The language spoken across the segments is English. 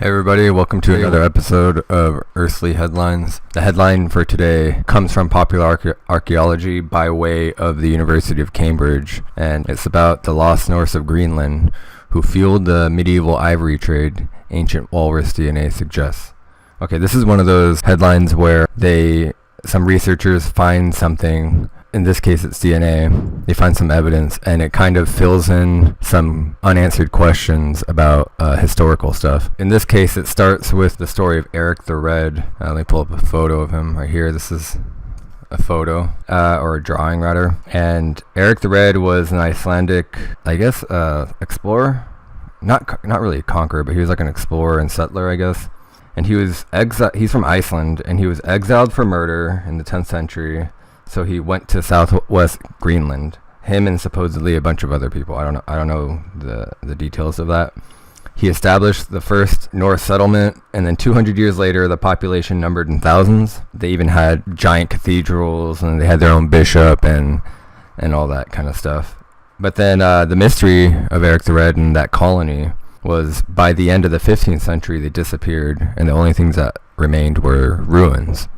Hey everybody, welcome to another episode of Earthly Headlines. The headline for today comes from Popular Archaeology by way of the University of Cambridge, and it's about the lost Norse of Greenland who fueled the medieval ivory trade, ancient walrus DNA suggests. Okay, this is one of those headlines where some researchers find something. In this case, it's DNA. They find some evidence, and it kind of fills in some unanswered questions about historical stuff. In this case, it starts with the story of Erik the Red. Let me pull up a photo of him right here. This is a photo, or a drawing rather. And Erik the Red was an Icelandic, explorer. Not really a conqueror, but he was like an explorer and settler, I guess. And he was he's from Iceland, and he was exiled for murder in the 10th century. So he went to southwest Greenland. Him and supposedly a bunch of other people. I don't know the details of that. He established the first Norse settlement, and then 200 years later, the population numbered in thousands. They even had giant cathedrals, and they had their own bishop and all that kind of stuff. But then the mystery of Erik the Red and that colony was by the end of the 15th century, they disappeared, and the only things that remained were ruins.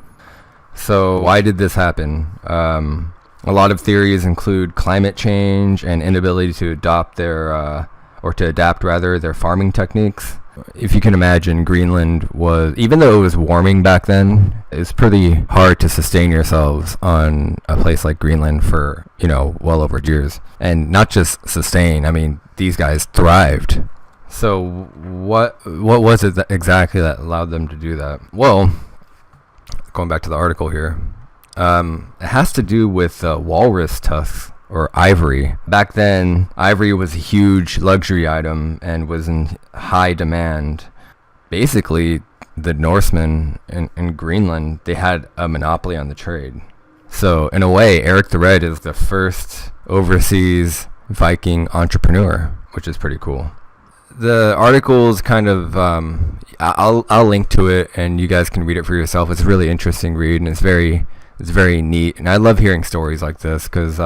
So why did this happen? A lot of theories include climate change and inability to adapt their farming techniques. If you can imagine, Greenland was, even though it was warming back then, it was pretty hard to sustain yourselves on a place like Greenland for, well over years. And not just sustain, I mean, these guys thrived. So what was it exactly that allowed them to do that? Well, going back to the article here, it has to do with walrus tusks or ivory. Back then, ivory was a huge luxury item and was in high demand. Basically, the Norsemen in Greenland, they had a monopoly on the trade. So in a way, Erik the Red is the first overseas Viking entrepreneur, which is pretty cool. The article's kind of, I'll link to it, and you guys can read it for yourself. It's a really interesting read, and it's very neat. And I love hearing stories like this because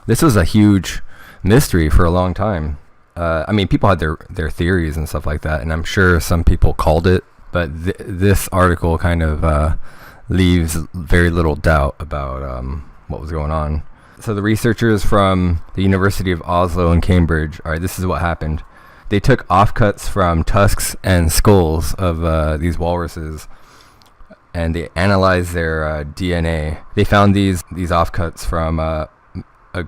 this was a huge mystery for a long time. I mean, people had their theories and stuff like that, and I'm sure some people called it, but this article kind of leaves very little doubt about what was going on. So the researchers from the University of Oslo and Cambridge, all right, this is what happened. They took offcuts from tusks and skulls of these walruses, and they analyzed their DNA. They found these offcuts from a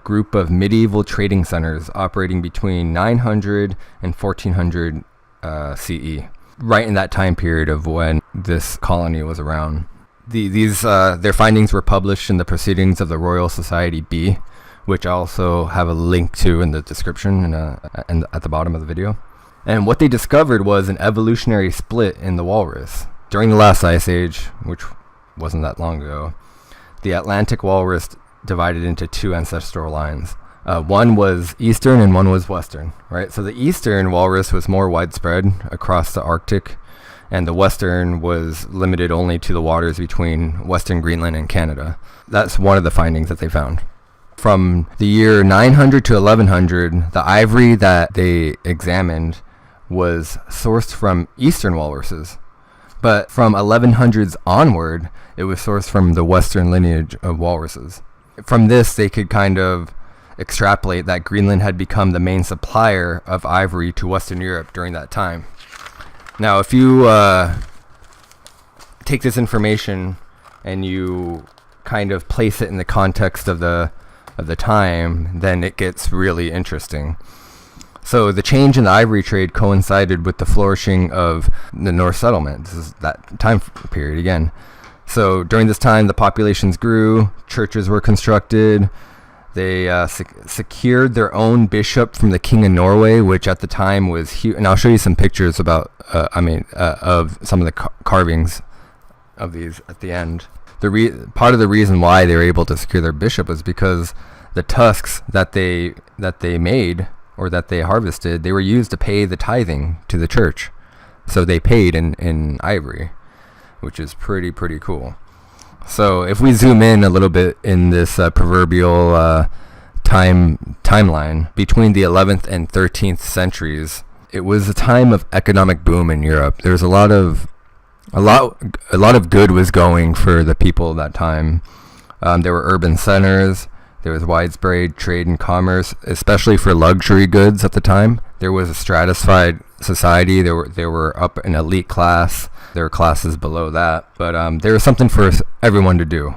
group of medieval trading centers operating between 900 and 1400 CE, right in that time period of when this colony was around. Their findings were published in the Proceedings of the Royal Society B, which I also have a link to in the description and at the bottom of the video. And what they discovered was an evolutionary split in the walrus. During the last ice age, which wasn't that long ago, the Atlantic walrus divided into two ancestral lines. One was eastern and one was western, right? So the eastern walrus was more widespread across the Arctic, and the western was limited only to the waters between western Greenland and Canada. That's one of the findings that they found. From the year 900 to 1100, the ivory that they examined was sourced from eastern walruses. But from 1100s onward, it was sourced from the western lineage of walruses. From this, they could kind of extrapolate that Greenland had become the main supplier of ivory to Western Europe during that time. Now, if you take this information and you kind of place it in the context of the time, then it gets really interesting. So the change in the ivory trade coincided with the flourishing of the Norse settlement. This is that time period again. So during this time, the populations grew, churches were constructed, they secured their own bishop from the King of Norway, which at the time was huge. And I'll show you some pictures about, of some of the carvings of these at the end. Part of the reason why they were able to secure their bishop was because the tusks that they made or that they harvested, they were used to pay the tithing to the church. So they paid in ivory, which is pretty cool. So if we zoom in a little bit in this proverbial timeline between the 11th and 13th centuries, It was a time of economic boom in Europe. There was a lot of good was going for the people of that time. There were urban centers. There was widespread trade and commerce, especially for luxury goods at the time. There was a stratified society. There were up an elite class. There were classes below that. But there was something for everyone to do,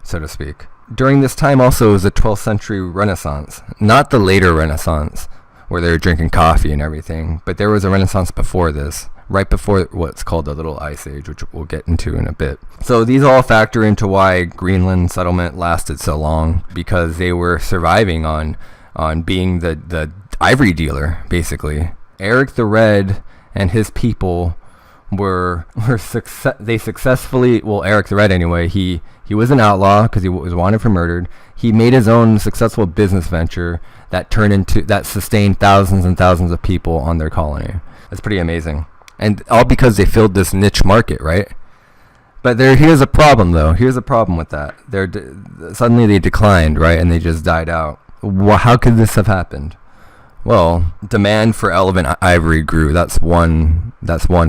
so to speak. During this time also was the 12th century Renaissance. Not the later Renaissance, where they were drinking coffee and everything. But there was a Renaissance before this, right before what's called the Little Ice Age, which we'll get into in a bit. So these all factor into why Greenland settlement lasted so long, because they were surviving on being the ivory dealer, basically. Erik the Red and his people they successfully, well, Erik the Red anyway, he was an outlaw because he was wanted for murder. He made his own successful business venture that sustained thousands and thousands of people on their colony. That's pretty amazing. And all because they filled this niche market, right? But here's a problem, though. Here's a problem with that. Suddenly they declined, right? And they just died out. How could this have happened? Well, demand for elephant ivory grew. That's one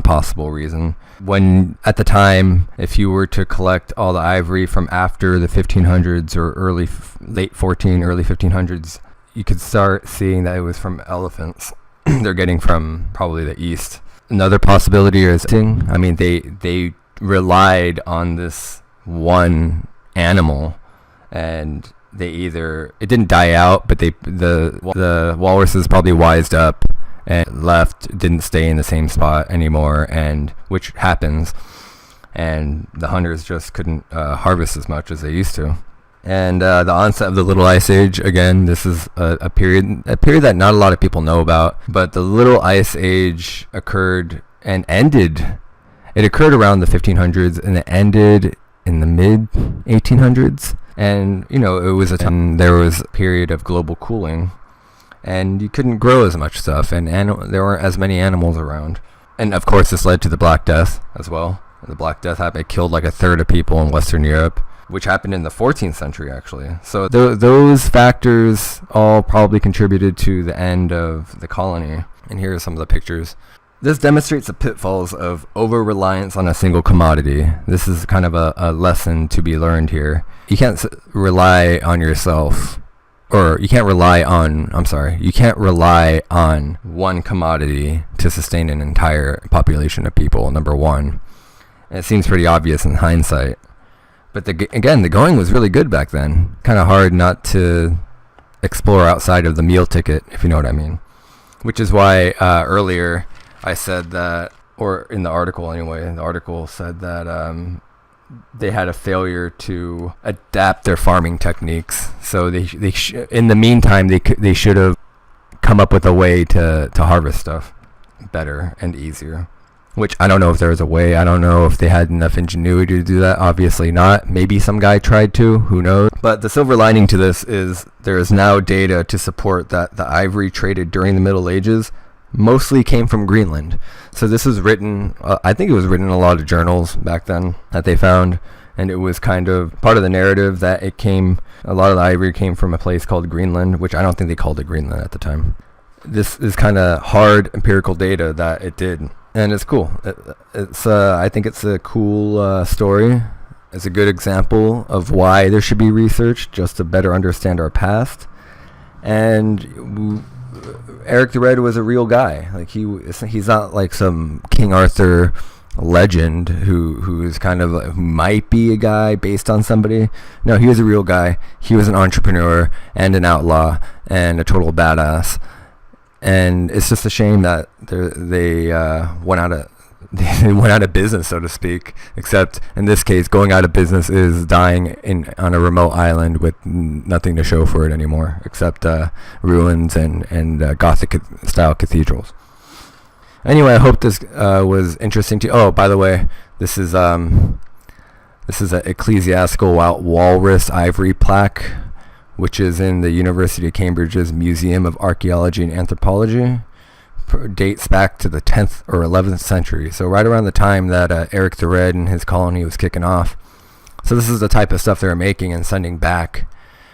possible reason. When, at the time, if you were to collect all the ivory from after the 1500s or early 1500s, you could start seeing that it was from elephants. They're getting from probably the east. Another possibility is, they relied on this one animal, and it didn't die out, but the walruses probably wised up and left, didn't stay in the same spot anymore, and which happens, and the hunters just couldn't harvest as much as they used to. And the onset of the Little Ice Age, again, this is a period that not a lot of people know about, but the Little Ice Age occurred and ended. It occurred around the 1500s, and it ended in the mid 1800s. And there was a period of global cooling, and you couldn't grow as much stuff, and there weren't as many animals around. And of course, this led to the Black Death as well. The Black Death happened. It killed like a third of people in Western Europe, which happened in the 14th century, actually. So those factors all probably contributed to the end of the colony. And here are some of the pictures. This demonstrates the pitfalls of over-reliance on a single commodity. This is kind of a lesson to be learned here. You can't rely on yourself, or you can't rely on one commodity to sustain an entire population of people, number one. And it seems pretty obvious in hindsight. But the going was really good back then. Kind of hard not to explore outside of the meal ticket, if you know what I mean. Which is why earlier I said that, or in the article anyway, the article said that they had a failure to adapt their farming techniques. So in the meantime, they should have come up with a way to harvest stuff better and easier. Which I don't know if there was a way. I don't know if they had enough ingenuity to do that. Obviously not. Maybe some guy tried to. Who knows? But the silver lining to this is there is now data to support that the ivory traded during the Middle Ages mostly came from Greenland. So this was written, I think it was written in a lot of journals back then that they found. And it was kind of part of the narrative that a lot of the ivory came from a place called Greenland, which I don't think they called it Greenland at the time. This is kind of hard empirical data that it did. And it's cool. I think it's a cool story. It's a good example of why there should be research, just to better understand our past. And Erik the Red was a real guy. Like he's not like some King Arthur legend who is kind of who might be a guy based on somebody. No, he was a real guy. He was an entrepreneur and an outlaw and a total badass. And it's just a shame that they went out of business, so to speak. Except in this case, going out of business is dying on a remote island with nothing to show for it anymore, except ruins and Gothic style cathedrals. Anyway, I hope this was interesting to you. Oh, by the way, this is an ecclesiastical walrus ivory plaque, which is in the University of Cambridge's Museum of Archaeology and Anthropology. Dates back to the 10th or 11th century, so right around the time that Erik the Red and his colony was kicking off. So this is the type of stuff they were making and sending back,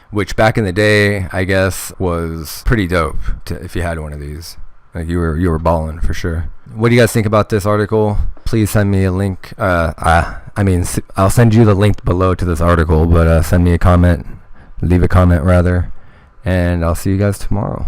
which back in the day, I guess, was pretty dope if you had one of these. Like you were balling for sure. What do you guys think about this article? Please send me a link. I'll send you the link below to this article, but send me a comment. Leave a comment rather, and I'll see you guys tomorrow.